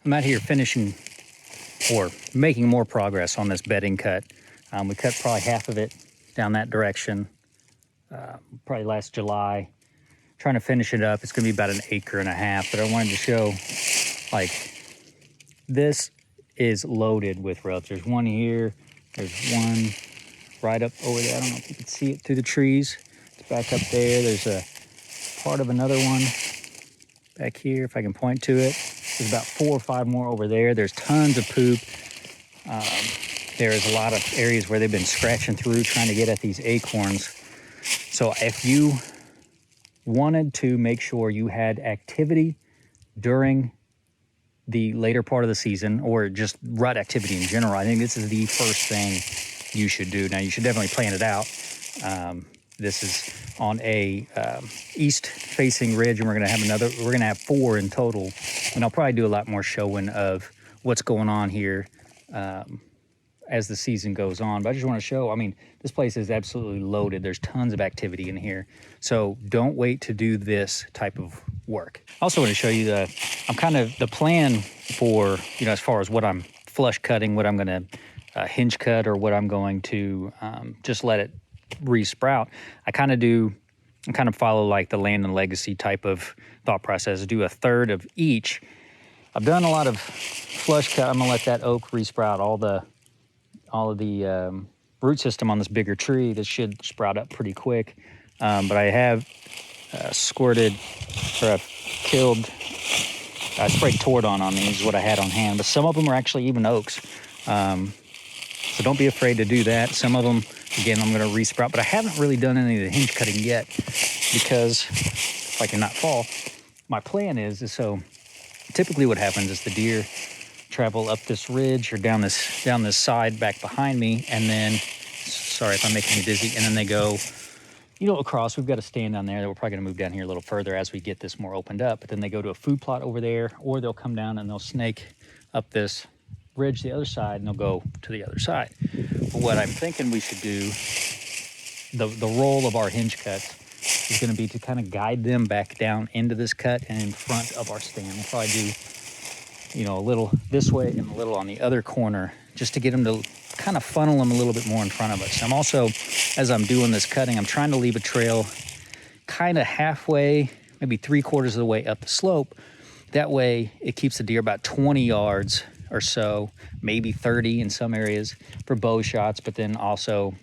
I'm out here finishing or making more progress on this bedding cut. We cut probably half of it down that direction, probably last July. Trying to finish it up. It's going to be about 1.5 acres, but I wanted to show, like, this is loaded with rows. There's one here, there's one right up over there. I don't know if you can see it through the trees. It's back up there. There's a part of another one back here, if I can point to it. There's about 4 or 5 more over there. There's tons of poop. There's a lot of areas where they've been scratching through trying to get at these acorns. So if you wanted to make sure you had activity during the later part of the season, or just rut activity in general, I think this is the first thing you should do. Now, you should definitely plan it out. This is on a east-facing ridge, and we're going to have 4 in total. And I'll probably do a lot more showing of what's going on here as the season goes on. But I just want to show, I mean, this place is absolutely loaded. There's tons of activity in here. So don't wait to do this type of work. I also want to show you the plan for, as far as what I'm flush cutting, what I'm going to hinge cut, or what I'm going to just let it re-sprout. I kind of follow like the land and legacy type of thought process. Do 1/3 of each. I've done a lot of flush cut. I'm gonna let that oak re-sprout all of the root system on this bigger tree. This should sprout up pretty quick. But I have squirted, or I've killed, I sprayed Tordon on these, is what I had on hand. But some of them are actually even oaks. So don't be afraid to do that. Some of them, again, I'm going to re-sprout, but I haven't really done any of the hinge cutting yet because if I cannot fall, my plan is so typically what happens is the deer travel up this ridge or down this side back behind me, and then, sorry if I'm making you dizzy, and then they go, across. We've got a stand down there that we're probably going to move down here a little further as we get this more opened up, but then they go to a food plot over there, or they'll come down and they'll snake up this ridge the other side, and they'll go to the other side. But what I'm thinking we should do, the role of our hinge cuts is going to be to kind of guide them back down into this cut and in front of our stand. We'll probably do, a little this way and a little on the other corner, just to get them to kind of funnel them a little bit more in front of us. I'm also, as I'm doing this cutting, I'm trying to leave a trail kind of halfway, maybe 3/4 of the way up the slope. That way it keeps the deer about 20 yards or so, maybe 30 in some areas for bow shots, but then also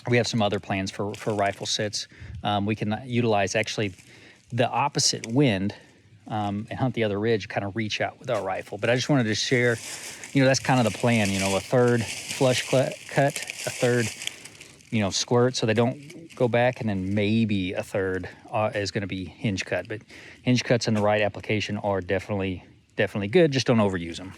we have some other plans for rifle sits. We can utilize actually the opposite wind and hunt the other ridge, kind of reach out with our rifle. But I just wanted to share, that's kind of the plan, 1/3 flush cut, 1/3, squirt so they don't go back, and then maybe 1/3 is going to be hinge cut. But hinge cuts in the right application are definitely good. Just don't overuse them.